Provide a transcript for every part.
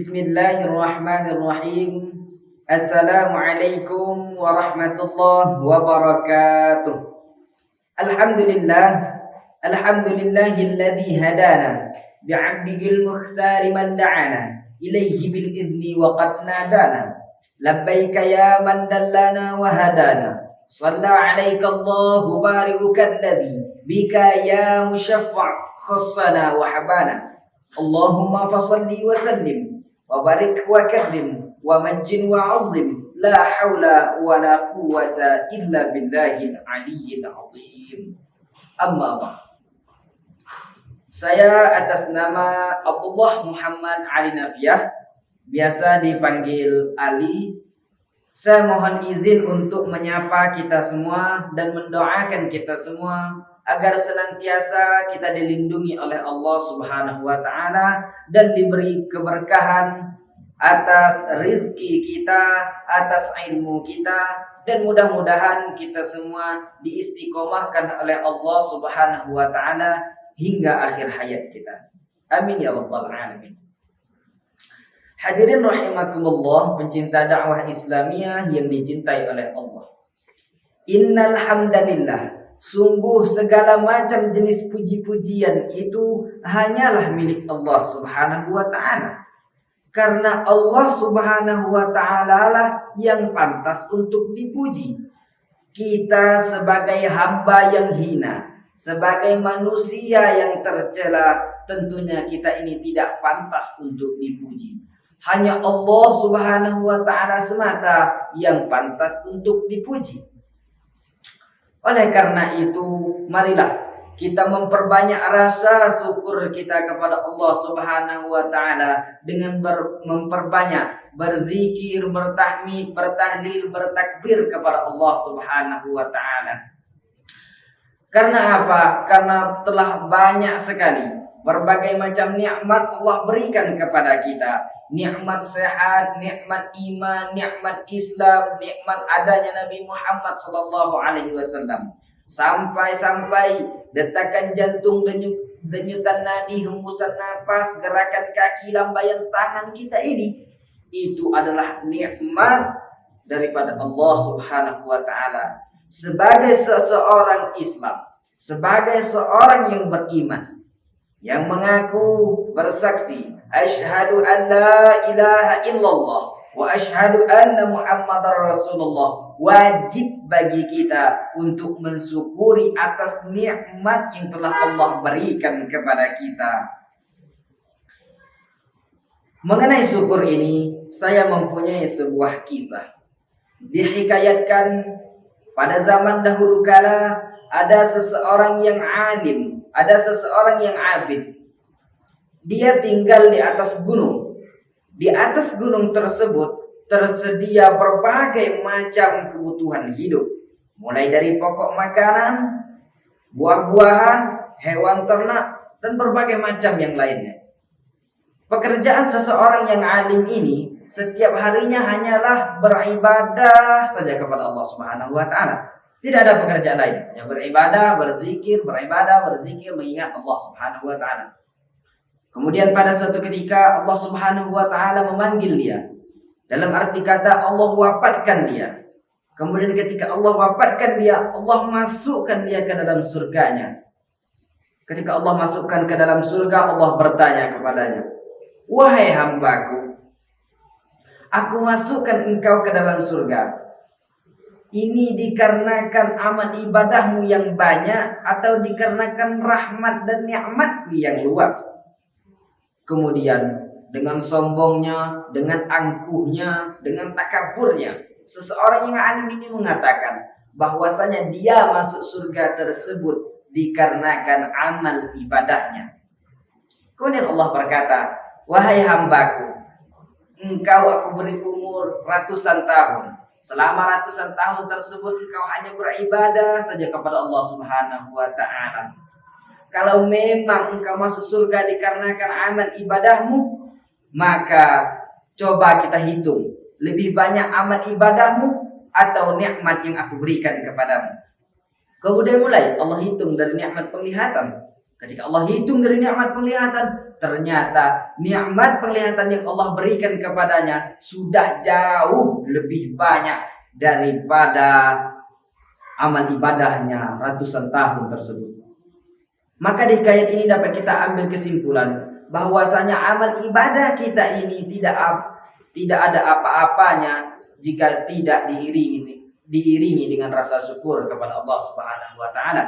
Bismillahirrahmanirrahim. Assalamualaikum warahmatullahi wabarakatuh. Alhamdulillah. Alhamdulillahilladzi hadana bi'abdihil mukhtari man da'ana ilaihi bil idni wa qad nadana. Labbaika ya man dallana wa hadana. Shalla alaika Allahu barikuka alladzi bika ya musyaffa' khassana wa habana. Allahumma fasalli wa sallim wa barik wa kaddim wa majjin wa azim la hawla wa la quwwata illa billahil aliyyil azim. Amma ba'd. Saya atas nama Abdullah Muhammad Ali Nafiyah, biasa dipanggil Ali. Saya mohon izin untuk menyapa kita semua dan mendoakan kita semua agar senantiasa kita dilindungi oleh Allah Subhanahu wa taala dan diberi keberkahan atas rizki kita, atas ilmu kita, dan mudah-mudahan kita semua diistiqomahkan oleh Allah Subhanahu wa taala hingga akhir hayat kita. Amin ya rabbal alamin. Hadirin rahimakumullah, pencinta dakwah Islamiyah yang dicintai oleh Allah. Innal hamdalillah, sungguh segala macam jenis puji-pujian itu hanyalah milik Allah Subhanahu wa taala. Karena Allah Subhanahu wa taala lah yang pantas untuk dipuji. Kita sebagai hamba yang hina, sebagai manusia yang tercela, tentunya kita ini tidak pantas untuk dipuji. Hanya Allah Subhanahu wa taala semata yang pantas untuk dipuji. Oleh karena itu, marilah kita memperbanyak rasa syukur kita kepada Allah Subhanahu wa taala dengan memperbanyak berzikir, bertahmid, bertahlil, bertakbir kepada Allah Subhanahu wa taala. Karena apa? Karena telah banyak sekali berbagai macam nikmat Allah berikan kepada kita. Nikmat sehat, nikmat iman, nikmat Islam, nikmat adanya Nabi Muhammad sallallahu alaihi wasallam. Sampai-sampai detakan jantung, denyutan nadi, hembusan nafas, gerakan kaki, lambaian tangan kita ini, itu adalah nikmat daripada Allah Subhanahu wa taala. Sebagai seseorang Islam, sebagai seorang yang beriman, yang mengaku bersaksi asyhadu an la ilaha illallah wa asyhadu anna muhammadar rasulullah, wajib bagi kita untuk mensyukuri atas nikmat yang telah Allah berikan kepada kita. Mengenai syukur ini, saya mempunyai sebuah kisah. Dihikayatkan pada zaman dahulu kala ada seseorang yang alim, ada seseorang yang abid. Dia tinggal di atas gunung. Di atas gunung tersebut tersedia berbagai macam kebutuhan hidup. Mulai dari pokok makanan, buah-buahan, hewan ternak, dan berbagai macam yang lainnya. Pekerjaan seseorang yang alim ini setiap harinya hanyalah beribadah saja kepada Allah Subhanahu wa taala. Tidak ada pekerjaan lain. Yang beribadah, berzikir, mengingat Allah Subhanahu wa taala. Kemudian pada suatu ketika Allah Subhanahu wa taala memanggil dia. Dalam arti kata Allah wafatkan dia. Kemudian ketika Allah wafatkan dia, Allah masukkan dia ke dalam surganya. Ketika Allah masukkan ke dalam surga, Allah bertanya kepadanya, "Wahai hambaku, aku masukkan engkau ke dalam surga. Ini dikarenakan amal ibadahmu yang banyak atau dikarenakan rahmat dan nikmatku yang luas?" Kemudian dengan sombongnya, dengan angkuhnya, dengan takaburnya, seseorang yang alim ini mengatakan bahwasanya dia masuk surga tersebut dikarenakan amal ibadahnya. Kemudian Allah berkata, "Wahai hambaku, engkau aku beri umur ratusan tahun. Selama ratusan tahun tersebut engkau hanya beribadah saja kepada Allah Subhanahu wa taala. Kalau memang engkau masuk surga dikarenakan amal ibadahmu, maka coba kita hitung, lebih banyak amal ibadahmu atau nikmat yang aku berikan kepadamu." Kemudian mulai Allah hitung dari nikmat penglihatan. Ketika Allah hitung dari nikmat penglihatan, ternyata nikmat penglihatan yang Allah berikan kepadanya sudah jauh lebih banyak daripada amal ibadahnya ratusan tahun tersebut. Maka di ayat ini dapat kita ambil kesimpulan bahwasanya amal ibadah kita ini tidak ada apa-apanya jika tidak diiringi dengan rasa syukur kepada Allah Subhanahu wa taala.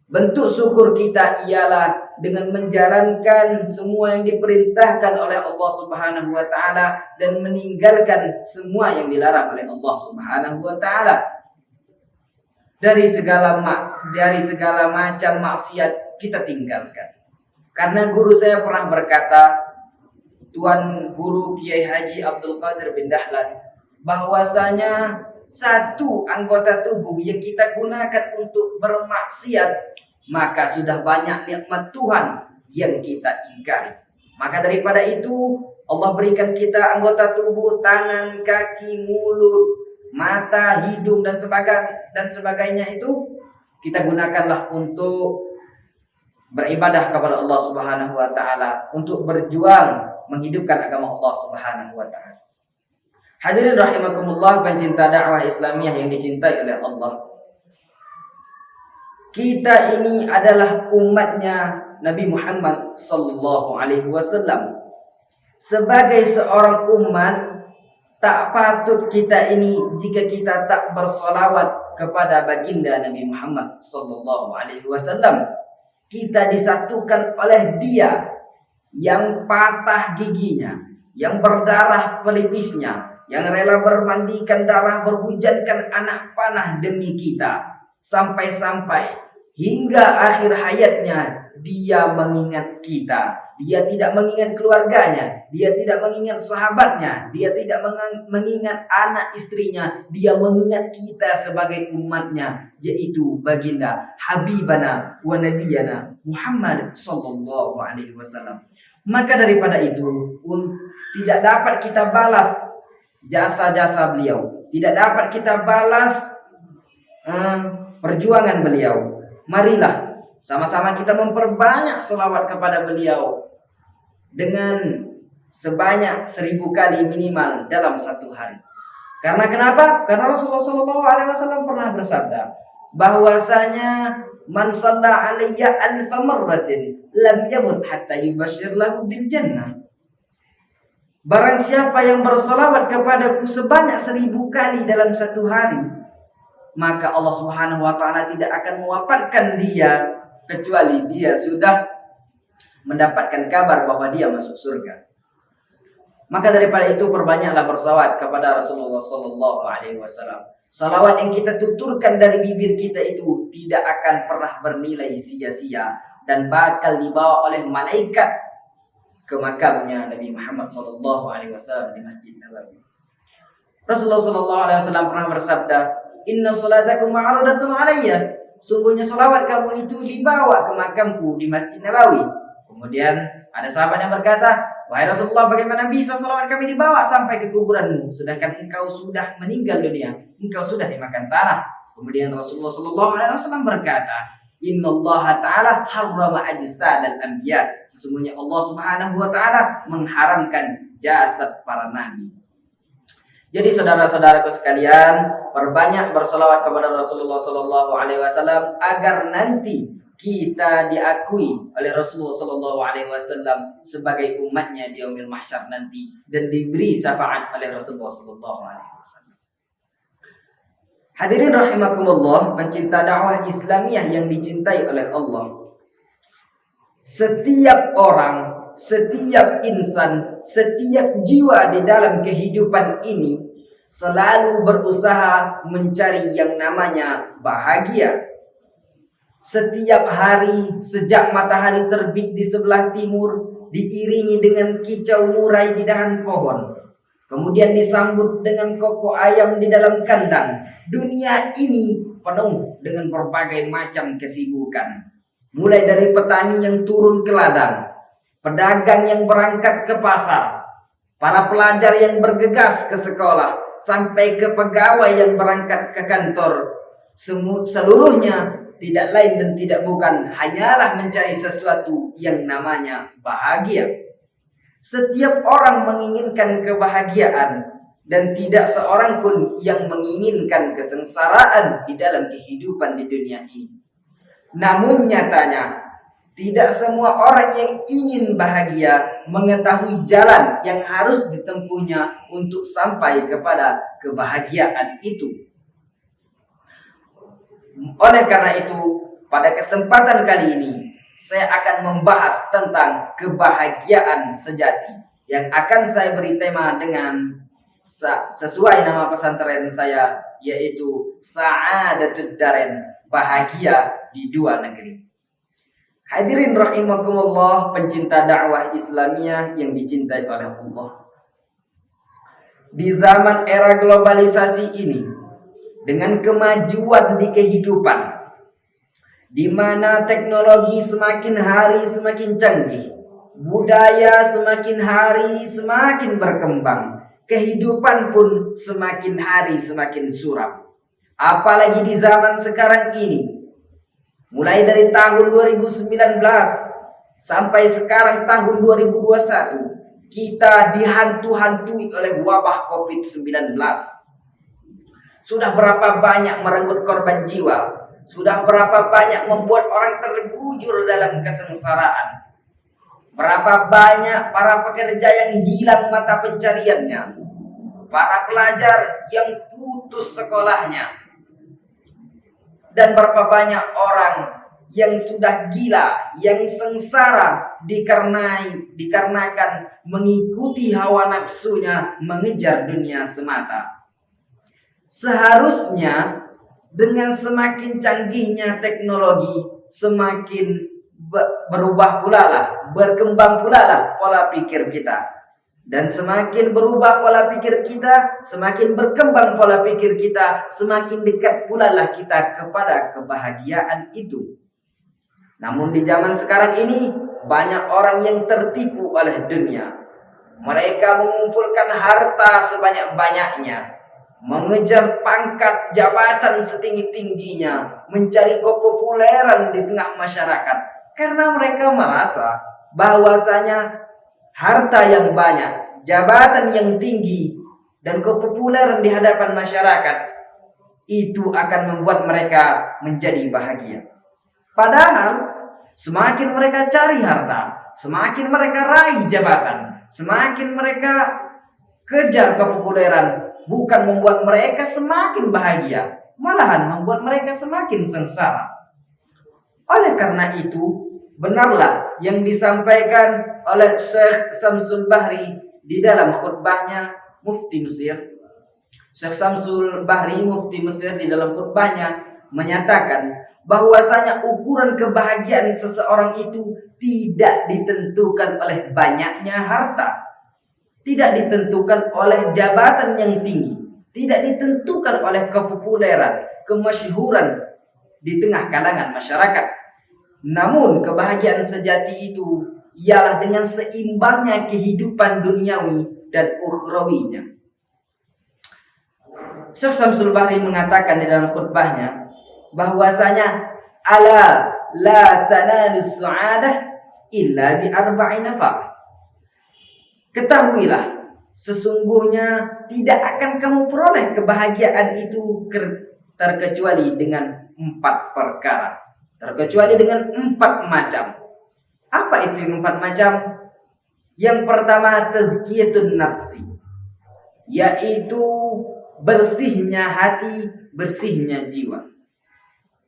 Bentuk syukur kita ialah dengan menjalankan semua yang diperintahkan oleh Allah Subhanahu wa taala dan meninggalkan semua yang dilarang oleh Allah Subhanahu wa taala. Dari segala macam maksiat kita tinggalkan. Karena guru saya pernah berkata, Tuan Guru Kiai Haji Abdul Qadir bin Dahlan, bahwasanya satu anggota tubuh yang kita gunakan untuk bermaksiat, maka sudah banyak nikmat Tuhan yang kita ingkari. Maka daripada itu, Allah berikan kita anggota tubuh, tangan, kaki, mulut, mata, hidung, dan sebagainya itu kita gunakanlah untuk beribadah kepada Allah Subhanahu wa taala, untuk berjuang menghidupkan agama Allah Subhanahu wa taala. Hadirin rahimakumullah, pencinta dakwah Islamiyah yang dicintai oleh Allah. Kita ini adalah umatnya Nabi Muhammad sallallahu alaihi wasallam. Sebagai seorang umat, tak patut kita ini jika kita tak bersolawat kepada baginda Nabi Muhammad sallallahu alaihi wasallam. Kita disatukan oleh Dia yang patah giginya, yang berdarah pelipisnya, yang rela bermandikan darah, berhujankan anak panah demi kita, sampai-sampai hingga akhir hayatnya Dia mengingat kita. Dia tidak mengingat keluarganya, Dia tidak mengingat sahabatnya, Dia tidak mengingat anak istrinya. Dia mengingat kita sebagai umatnya, yaitu baginda Habibana wa Nabiyana Muhammad sallallahu alaihi wasallam. Maka daripada itu, tidak dapat kita balas jasa-jasa beliau, tidak dapat kita balas perjuangan beliau. Marilah sama-sama kita memperbanyak selawat kepada beliau dengan sebanyak 1000 kali minimal dalam satu hari. Karena kenapa? Karena Rasulullah SAW pernah bersabda bahwasanya man shalla alayya alfa marratin lam yamut hatta yubashshir lahu bil jannah. Barang siapa yang bersolawat kepadaku sebanyak 1000 kali dalam satu hari, maka Allah Subhanahu wa taala tidak akan mewafatkan dia kecuali dia sudah mendapatkan kabar bahwa dia masuk surga. Maka daripada itu perbanyaklah bersalawat kepada Rasulullah sallallahu alaihi wasallam. Salawat yang kita tuturkan dari bibir kita itu tidak akan pernah bernilai sia-sia dan bakal dibawa oleh malaikat ke makamnya Nabi Muhammad sallallahu alaihi wasallam di Masjid Nabawi. Rasulullah sallallahu alaihi wasallam pernah bersabda, "Inna salatakum ma'rudatun alayya." Sungguhnya salawat kamu itu dibawa ke makamku di Masjid Nabawi. Kemudian ada sahabat yang berkata, "Wahai Rasulullah, bagaimana bisa salawat kami dibawa sampai ke kuburanmu, sedangkan engkau sudah meninggal dunia, engkau sudah dimakan tanah?" Kemudian Rasulullah sallallahu alaihi wasallam berkata, "Innallaha ta'ala harrama ajsadal anbiya." Sesungguhnya Allah Subhanahu wa taala mengharamkan jasad para nabi. Jadi saudara-saudaraku sekalian, perbanyak berselawat kepada Rasulullah sallallahu alaihi wasallam agar nanti kita diakui oleh Rasulullah sallallahu alaihi wasallam sebagai umatnya di yaumil mahsyar nanti dan diberi syafaat oleh Rasulullah sallallahu alaihi wasallam. Hadirin rahimakumullah, pencinta dakwah Islamiyah yang dicintai oleh Allah. Setiap orang, setiap insan, setiap jiwa di dalam kehidupan ini selalu berusaha mencari yang namanya bahagia. Setiap hari sejak matahari terbit di sebelah timur diiringi dengan kicau murai di dahan pohon, kemudian disambut dengan kokok ayam di dalam kandang. Dunia ini penuh dengan berbagai macam kesibukan. Mulai dari petani yang turun ke ladang, pedagang yang berangkat ke pasar, para pelajar yang bergegas ke sekolah, sampai ke pegawai yang berangkat ke kantor. Seluruhnya tidak lain dan tidak bukan hanyalah mencari sesuatu yang namanya bahagia. Setiap orang menginginkan kebahagiaan dan tidak seorang pun yang menginginkan kesengsaraan di dalam kehidupan di dunia ini. Namun nyatanya tidak semua orang yang ingin bahagia mengetahui jalan yang harus ditempuhnya untuk sampai kepada kebahagiaan itu. Oleh karena itu, pada kesempatan kali ini saya akan membahas tentang kebahagiaan sejati yang akan saya beri tema dengan sesuai nama pesantren saya, yaitu Sa'adatud Darain, bahagia di dua negeri. Hadirin rahimakumullah, pencinta dakwah Islamiyah yang dicintai oleh Allah. Di zaman era globalisasi ini, dengan kemajuan di kehidupan, di mana teknologi semakin hari semakin canggih, budaya semakin hari semakin berkembang, kehidupan pun semakin hari semakin suram. Apalagi di zaman sekarang ini, mulai dari tahun 2019 sampai sekarang tahun 2021, kita dihantu-hantui oleh wabah COVID-19. Sudah berapa banyak merenggut korban jiwa, sudah berapa banyak membuat orang tergujur dalam kesengsaraan. Berapa banyak para pekerja yang hilang mata pencariannya, para pelajar yang putus sekolahnya, dan berapa banyak orang yang sudah gila, yang sengsara dikarenakan mengikuti hawa nafsunya, mengejar dunia semata. Seharusnya dengan semakin canggihnya teknologi, semakin berubah pula lah, berkembang pula lah pola pikir kita. Dan semakin berubah pola pikir kita, semakin berkembang pola pikir kita, semakin dekat pula lah kita kepada kebahagiaan itu. Namun di zaman sekarang ini, banyak orang yang tertipu oleh dunia. Mereka mengumpulkan harta sebanyak-banyaknya, mengejar pangkat jabatan setinggi-tingginya, mencari kepopuleran di tengah masyarakat, karena mereka merasa bahwasanya harta yang banyak, jabatan yang tinggi, dan kepopuleran di hadapan masyarakat itu akan membuat mereka menjadi bahagia. Padahal semakin mereka cari harta, semakin mereka raih jabatan, semakin mereka kejar kepopuleran, bukan membuat mereka semakin bahagia, malahan membuat mereka semakin sengsara. Oleh karena itu, benarlah yang disampaikan oleh Syekh Samsul Bahri di dalam khutbahnya Mufti Mesir. Syekh Samsul Bahri Mufti Mesir di dalam khutbahnya menyatakan bahwasanya ukuran kebahagiaan seseorang itu tidak ditentukan oleh banyaknya harta, tidak ditentukan oleh jabatan yang tinggi, tidak ditentukan oleh kepopuleran, kemasyhuran di tengah kalangan masyarakat. Namun kebahagiaan sejati itu ialah dengan seimbangnya kehidupan duniawi dan ukhrawinya. Syekh Samsul Bahri mengatakan di dalam khutbahnya bahwasanya ala la tanalus su'adah illa bi arba'i nafar. Ketahuilah, sesungguhnya tidak akan kamu peroleh kebahagiaan itu terkecuali dengan 4 perkara. Terkecuali dengan 4 macam. Apa itu yang 4 macam? Yang pertama, tazkiyatun nafsi, yaitu bersihnya hati, bersihnya jiwa.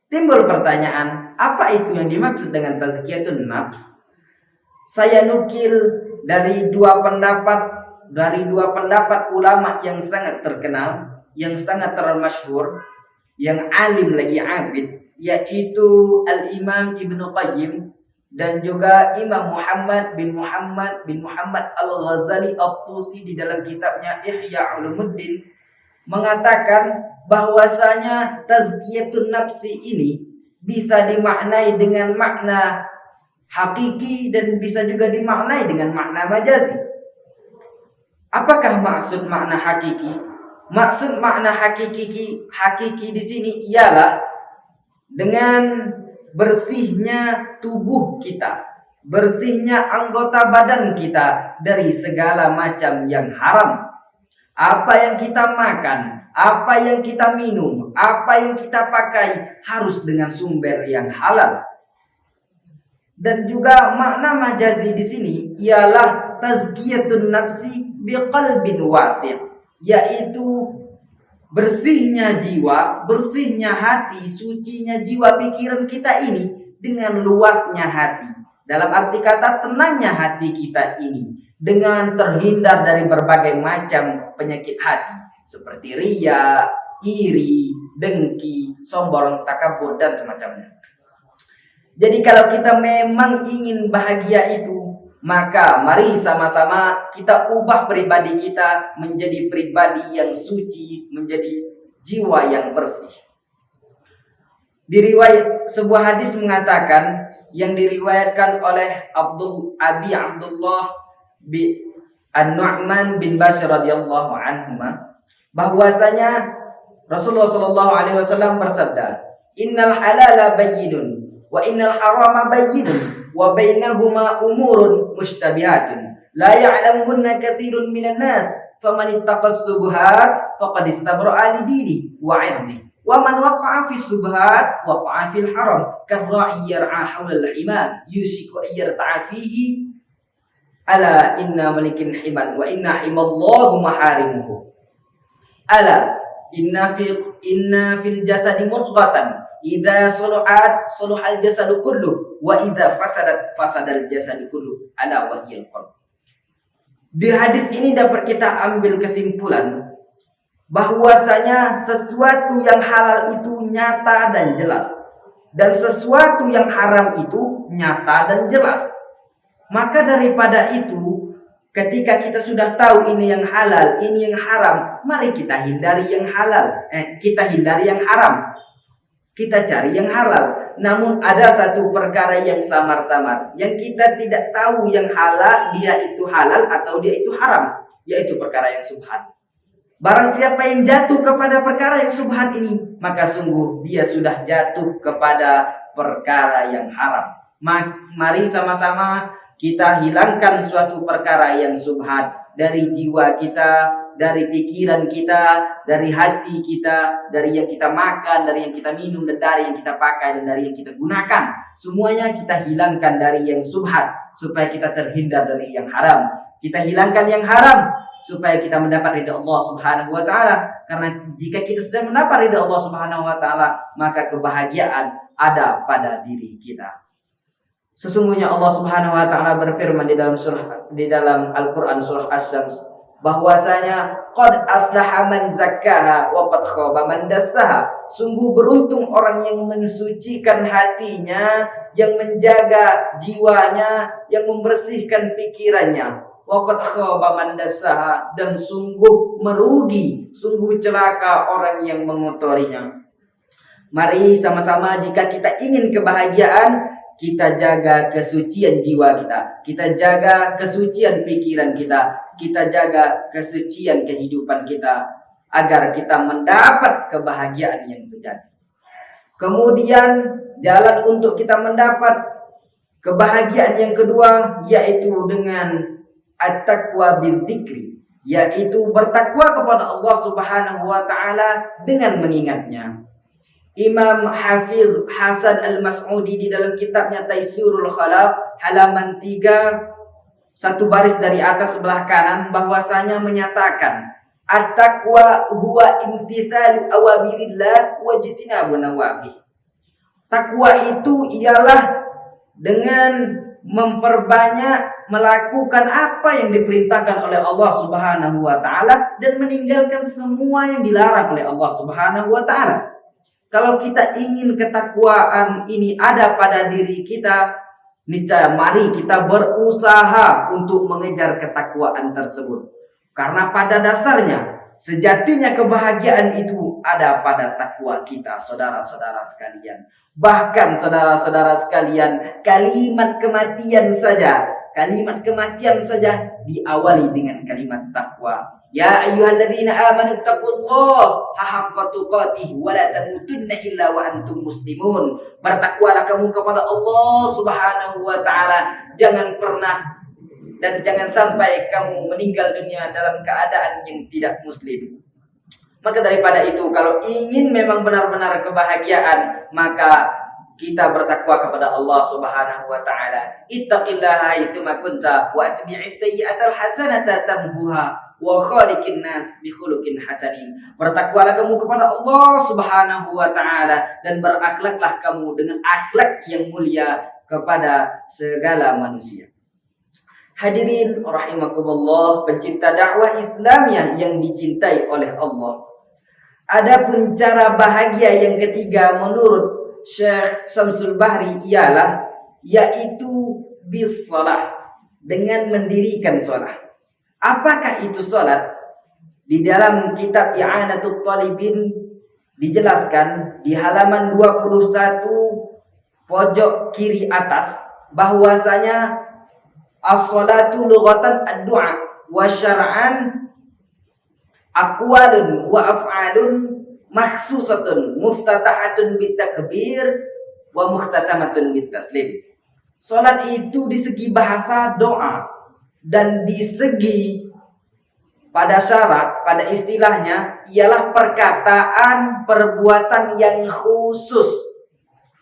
Timbul pertanyaan, apa itu yang dimaksud dengan tazkiyatun nafs? Saya nukil dari dua pendapat ulama yang sangat terkenal, yang sangat termasyhur, yang alim lagi abid, yaitu Al-Imam Ibnu Qayyim dan juga Imam Muhammad bin Muhammad Al-Ghazali At-Tusi di dalam kitabnya Ihya Ulumuddin mengatakan bahwasanya tazkiyatun nafsi ini bisa dimaknai dengan makna hakiki dan bisa juga dimaknai dengan makna majazi. Apakah maksud makna hakiki? Maksud makna hakiki di sini ialah dengan bersihnya tubuh kita, bersihnya anggota badan kita dari segala macam yang haram. Apa yang kita makan, apa yang kita minum, apa yang kita pakai harus dengan sumber yang halal. Dan juga makna majazi di sini ialah tazkiyatun nafsi biqalbin wasi', yaitu bersihnya jiwa, bersihnya hati, sucinya jiwa pikiran kita ini dengan luasnya hati. Dalam arti kata tenangnya hati kita ini dengan terhindar dari berbagai macam penyakit hati seperti riya, iri, dengki, sombong, takabur dan semacamnya. Jadi kalau kita memang ingin bahagia itu, maka mari sama-sama kita ubah pribadi kita menjadi pribadi yang suci, menjadi jiwa yang bersih. Diriwayat sebuah hadis mengatakan yang diriwayatkan oleh Abi Abdullah An-Nu'man bin Bashir radhiyallahu anhu bahwasanya Rasulullah sallallahu alaihi wasallam bersabda, "Innal halala bayyinun wa innal harama bayyinun wa bainahuma umurun mushtabihatun la ya'lamuhunna katsirun minan nas faman ittaqas subuhat faqad istabra'a li dinihi wa 'irdihi wa man waqa'a fis subhat waqa'a fil haram kadha'i yar'a hawla al-hima yushiku ayyarta'a fihi ala inna malikin himan wa inna himallahu maharimuhu ala inna fil jasadi mudghatan idza suluhat suluhal jasadu kullu wa idza fasadat fasadal jasadu kullu ala wahiyal qalb." Di hadis ini dapat kita ambil kesimpulan bahwasanya sesuatu yang halal itu nyata dan jelas dan sesuatu yang haram itu nyata dan jelas. Maka daripada itu, ketika kita sudah tahu ini yang halal, ini yang haram, mari kita hindari yang halal. Kita hindari yang haram. Kita cari yang halal. Namun ada satu perkara yang samar-samar, yang kita tidak tahu yang halal, dia itu halal atau dia itu haram, yaitu perkara yang subhat. Barang siapa yang jatuh kepada perkara yang subhat ini, maka sungguh dia sudah jatuh kepada perkara yang haram. Mari sama-sama kita hilangkan suatu perkara yang subhat dari jiwa kita, dari pikiran kita, dari hati kita, dari yang kita makan, dari yang kita minum, dan dari yang kita pakai, dan dari yang kita gunakan. Semuanya kita hilangkan dari yang subhat supaya kita terhindar dari yang haram. Kita hilangkan yang haram supaya kita mendapat ridha Allah Subhanahu wa taala. Karena jika kita sudah mendapat ridha Allah Subhanahu wa taala, maka kebahagiaan ada pada diri kita. Sesungguhnya Allah Subhanahu wa taala berfirman di dalam Al-Qur'an surah Asy-Syams bahwasanya qad aflaha man zakkaha wa qad khaba man dassaha. Sungguh beruntung orang yang mensucikan hatinya, yang menjaga jiwanya, yang membersihkan pikirannya. Wa qad khaba man dassaha, dan sungguh merugi, sungguh celaka orang yang mengotorinya. Mari sama-sama jika kita ingin kebahagiaan, kita jaga kesucian jiwa kita, kita jaga kesucian pikiran kita, kita jaga kesucian kehidupan kita agar kita mendapat kebahagiaan yang sejati. Kemudian jalan untuk kita mendapat kebahagiaan yang kedua yaitu dengan at-taqwa bidzikri, yaitu bertakwa kepada Allah Subhanahu wa taala dengan mengingatnya. Imam Hafiz Hasan Al-Mas'udi di dalam kitabnya Taisirul Khalaq halaman 3 satu baris dari atas sebelah kanan bahwasanya menyatakan at-taqwa huwa imtithalu awamirillah wa ijtinabun nawahi. Takwa itu ialah dengan memperbanyak melakukan apa yang diperintahkan oleh Allah Subhanahu wa taala dan meninggalkan semua yang dilarang oleh Allah Subhanahu wa taala. Kalau kita ingin ketakwaan ini ada pada diri kita, niscaya mari kita berusaha untuk mengejar ketakwaan tersebut. Karena pada dasarnya, sejatinya kebahagiaan itu ada pada takwa kita, saudara-saudara sekalian. Bahkan saudara-saudara sekalian, kalimat kematian saja diawali dengan kalimat takwa, Ya ayyuhalladzina amanu taqullaha haqqa tuqatih wa la tamutunna illa wa antum muslimun. Bertakwalah kamu kepada Allah Subhanahu wa taala, jangan pernah dan jangan sampai kamu meninggal dunia dalam keadaan yang tidak muslim. Maka daripada itu, kalau ingin memang benar-benar kebahagiaan, maka kita bertakwa kepada Allah Subhanahu wa taala. Ittaqillaha haitsuma kunta wa atbi'is sayyi'atal hasanata tamhuha wa khaliqin nas bi khuluqin hasanin. Bertakwalah kamu kepada Allah Subhanahu wa taala dan berakhlaklah kamu dengan akhlak yang mulia kepada segala manusia. Hadirin rahimakumullah, pencinta dakwah Islamiyah yang dicintai oleh Allah. Adapun cara bahagia yang ketiga menurut Syekh Syamsul Bahri ialah yaitu bis salah, dengan mendirikan salat. Apakah itu salat? Di dalam kitab I'anatul Talibin dijelaskan di halaman 21 pojok kiri atas bahwasanya as-salatu lughatan ad-du'a wa syar'an aqwalun wa af'alun makhsusatun muftatahatun bitakbir wa mukhtatamatun bitaslim. Salat itu di segi bahasa doa, dan di segi pada syarat, pada istilahnya ialah perkataan perbuatan yang khusus.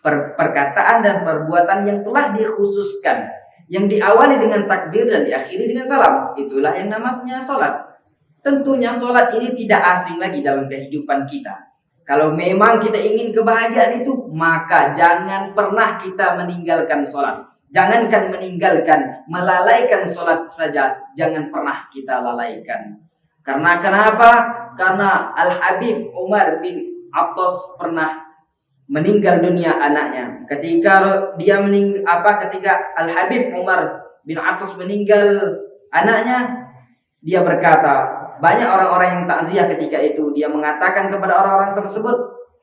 Perkataan dan perbuatan yang telah dikhususkan, yang diawali dengan takbir dan diakhiri dengan salam. Itulah yang namanya salat. Tentunya sholat ini tidak asing lagi dalam kehidupan kita. Kalau memang kita ingin kebahagiaan itu, maka jangan pernah kita meninggalkan sholat. Jangankan meninggalkan, melalaikan sholat saja, jangan pernah kita lalaikan. Karena kenapa? Karena Al-Habib Umar bin Attas pernah meninggal dunia anaknya. Ketika Al-Habib Umar bin Attas meninggal anaknya, dia berkata, banyak orang-orang yang takziah ketika itu. Dia mengatakan kepada orang-orang tersebut,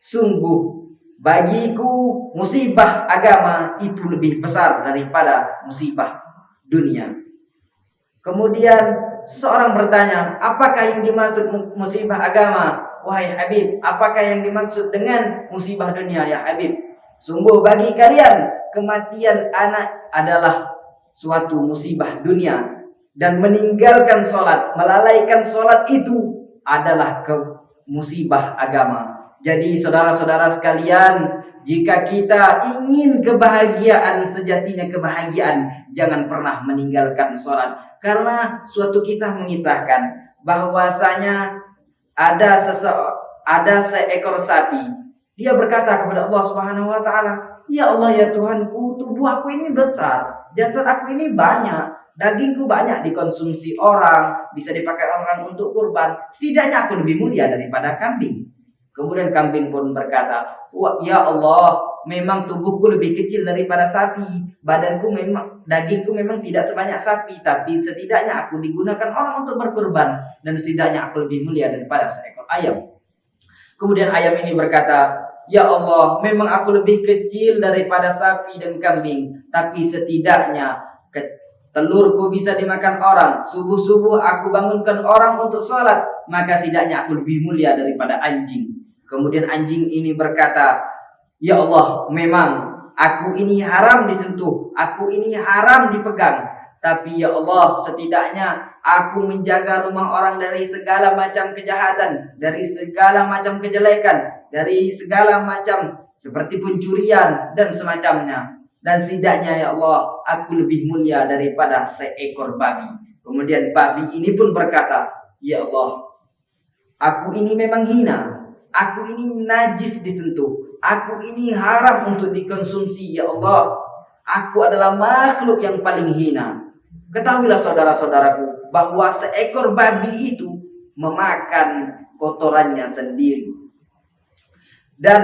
sungguh bagiku musibah agama itu lebih besar daripada musibah dunia. Kemudian seseorang bertanya, apakah yang dimaksud musibah agama, wahai Habib? Apakah yang dimaksud dengan musibah dunia, ya Habib? Sungguh bagi kalian kematian anak adalah suatu musibah dunia, dan meninggalkan sholat, melalaikan sholat itu adalah musibah agama. Jadi saudara-saudara sekalian, jika kita ingin kebahagiaan, sejatinya kebahagiaan, jangan pernah meninggalkan sholat. Karena suatu kisah mengisahkan bahwasanya ada seekor sapi. Dia berkata kepada Allah Subhanahu wa taala, "Ya Allah, ya Tuhanku, tubuh aku ini besar, jasad aku ini banyak. Dagingku banyak dikonsumsi orang, bisa dipakai orang untuk kurban. Setidaknya aku lebih mulia daripada kambing." Kemudian kambing pun berkata, "Wah, ya Allah, memang tubuhku lebih kecil daripada sapi. Dagingku memang tidak sebanyak sapi, tapi setidaknya aku digunakan orang untuk berkurban, dan setidaknya aku lebih mulia daripada seekor ayam." Kemudian ayam ini berkata, "Ya Allah, memang aku lebih kecil daripada sapi dan kambing, tapi setidaknya telurku bisa dimakan orang. Subuh-subuh aku bangunkan orang untuk sholat, maka setidaknya aku lebih mulia daripada anjing." Kemudian anjing ini berkata, "Ya Allah, memang aku ini haram disentuh, aku ini haram dipegang. Tapi ya Allah, setidaknya aku menjaga rumah orang dari segala macam kejahatan, dari segala macam kejelekan, dari segala macam seperti pencurian dan semacamnya. Dan setidaknya ya Allah, aku lebih mulia daripada seekor babi." Kemudian babi ini pun berkata, "Ya Allah, aku ini memang hina, aku ini najis disentuh, aku ini haram untuk dikonsumsi. Ya Allah, aku adalah makhluk yang paling hina." Ketahuilah saudara-saudaraku, bahwa seekor babi itu memakan kotorannya sendiri. Dan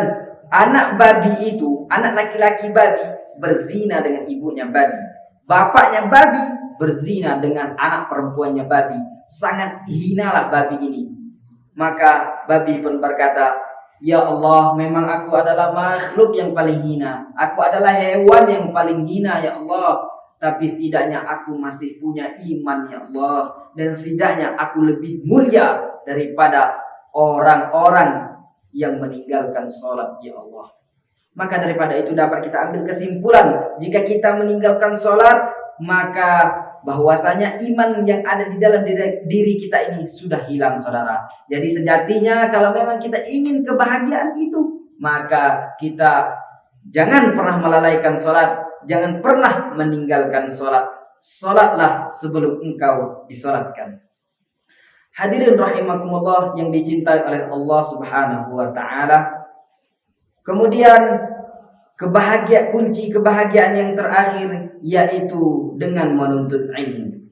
anak babi itu, anak laki-laki babi, berzina dengan ibunya babi. Bapaknya babi berzina dengan anak perempuannya babi. Sangat hinalah babi ini. Maka babi pun berkata, "Ya Allah, memang aku adalah makhluk yang paling hina. Aku adalah hewan yang paling hina, ya Allah. tapi setidaknya aku masih punya iman ya Allah, dan setidaknya aku lebih mulia daripada orang-orang yang meninggalkan sholat ya Allah. Maka daripada itu dapat kita ambil kesimpulan, jika kita meninggalkan sholat, maka bahwasanya iman yang ada di dalam diri kita ini sudah hilang, saudara. Jadi sejatinya kalau memang kita ingin kebahagiaan itu, maka kita jangan pernah melalaikan sholat, jangan pernah meninggalkan sholat. Sholatlah sebelum engkau disolatkan. Hadirin rahimakumullah yang dicintai oleh Allah Subhanahu wa taala. Kemudian kunci kebahagiaan yang terakhir yaitu dengan menuntut ilmu.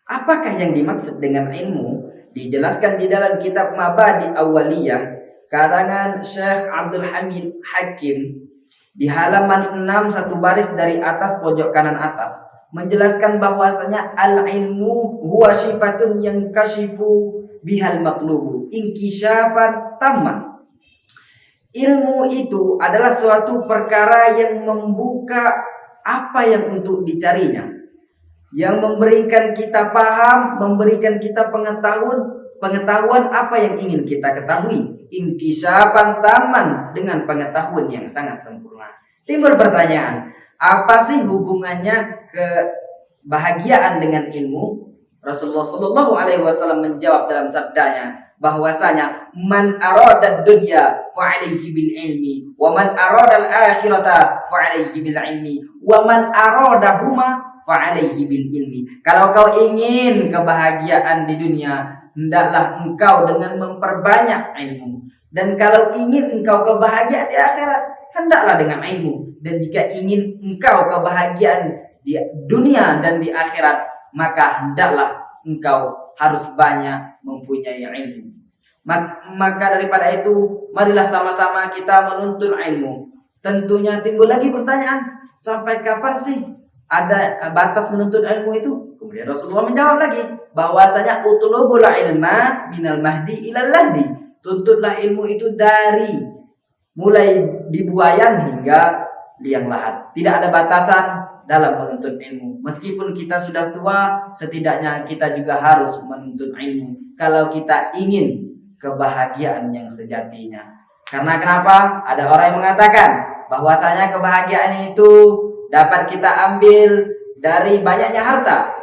Apakah yang dimaksud dengan ilmu? Dijelaskan di dalam kitab Mabadi Awaliyah karangan Syekh Abdul Hamid Hakim di halaman 6 satu baris dari atas pojok kanan atas menjelaskan bahwasanya al-ilmu huwa sifatun yang kashifu bihal maqlubu inkisyafan tamman. Ilmu itu adalah suatu perkara yang membuka apa yang untuk dicarinya, yang memberikan kita paham, memberikan kita pengetahuan apa yang ingin kita ketahui. Inkisyafan taman, dengan pengetahuan yang sangat sempurna. Timbul pertanyaan, apa sih hubungannya kebahagiaan dengan ilmu? Rasulullah Shallallahu Alaihi Wasallam menjawab dalam sabdanya bahwasanya man arada dunya fa alaihi bil ilmi wa man arada al akhirata fa alaihi bil ilmi wa man arada huma fa alaihi bil ilmi. Kalau kau ingin kebahagiaan di dunia, hendaklah engkau dengan memperbanyak ilmu, dan kalau ingin engkau kebahagiaan di akhirat, hendaklah dengan ilmu. Dan jika ingin engkau kebahagiaan di dunia dan di akhirat, maka hendaklah engkau harus banyak mempunyai ilmu. Maka daripada itu, marilah sama-sama kita menuntut ilmu. Tentunya timbul lagi pertanyaan, sampai kapan sih ada batas menuntut ilmu itu? Kemudian Rasulullah menjawab lagi bahwasanya utlubul ilma minal mahdi ilal lahdi. Tuntutlah ilmu itu dari mulai dibuayan hingga liang lahat. Tidak ada batasan dalam menuntut ilmu. Meskipun kita sudah tua, setidaknya kita juga harus menuntut ilmu kalau kita ingin kebahagiaan yang sejatinya. Karena kenapa? Ada orang yang mengatakan bahwasanya kebahagiaan itu dapat kita ambil dari banyaknya harta.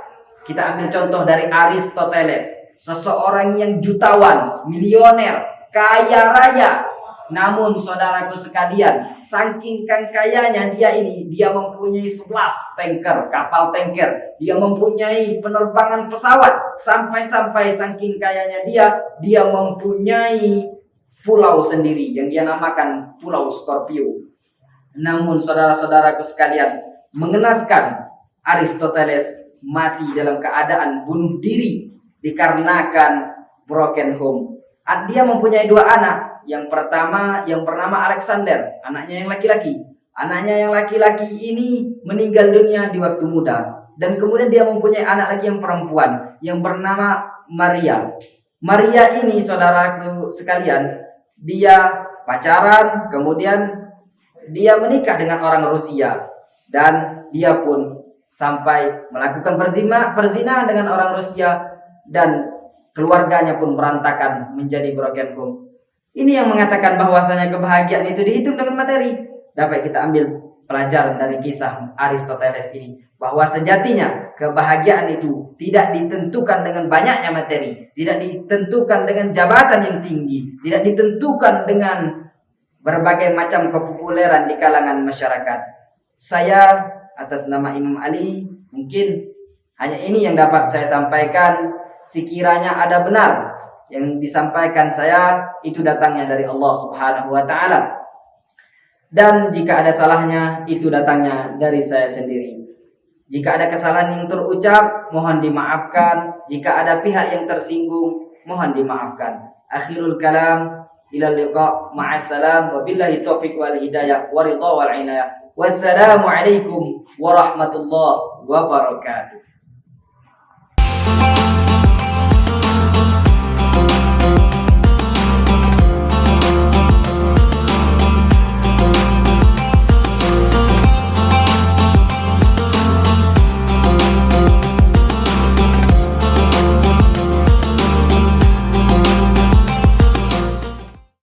Kita ambil contoh dari Aristoteles, seseorang yang jutawan, milioner, kaya raya. Namun saudaraku sekalian, saking kayanya dia mempunyai 11 tanker, kapal tanker. Dia mempunyai penerbangan pesawat. Sampai-sampai saking kayanya dia mempunyai pulau sendiri yang dia namakan Pulau Scorpio. Namun saudara-saudaraku sekalian, mengenaskan, Aristoteles mati dalam keadaan bunuh diri dikarenakan broken home. Dia mempunyai 2 anak. Yang pertama yang bernama Alexander, anaknya yang laki-laki. Anaknya yang laki-laki ini meninggal dunia di waktu muda. Dan kemudian dia mempunyai anak lagi yang perempuan yang bernama Maria. Maria ini saudaraku sekalian, dia pacaran, kemudian dia menikah dengan orang Rusia. Dan dia pun sampai melakukan perzinahan dengan orang Rusia. Dan keluarganya pun berantakan menjadi broken home. Ini yang mengatakan bahwasanya kebahagiaan itu dihitung dengan materi. Dapat kita ambil pelajaran dari kisah Aristoteles ini, bahwa sejatinya kebahagiaan itu tidak ditentukan dengan banyaknya materi, tidak ditentukan dengan jabatan yang tinggi, tidak ditentukan dengan berbagai macam kepopuleran di kalangan masyarakat. Saya atas nama Imam Ali, mungkin hanya ini yang dapat saya sampaikan. Sekiranya ada benar yang disampaikan saya, itu datangnya dari Allah Subhanahu wa taala. Dan jika ada salahnya, itu datangnya dari saya sendiri. Jika ada kesalahan yang terucap, mohon dimaafkan. Jika ada pihak yang tersinggung, mohon dimaafkan. Akhirul kalam, ila liqa, ma'assalam, wabillahi taufiq wal hidayah, wa ridha wal inayah. Wassalamu alaikum warahmatullahi wabarakatuh.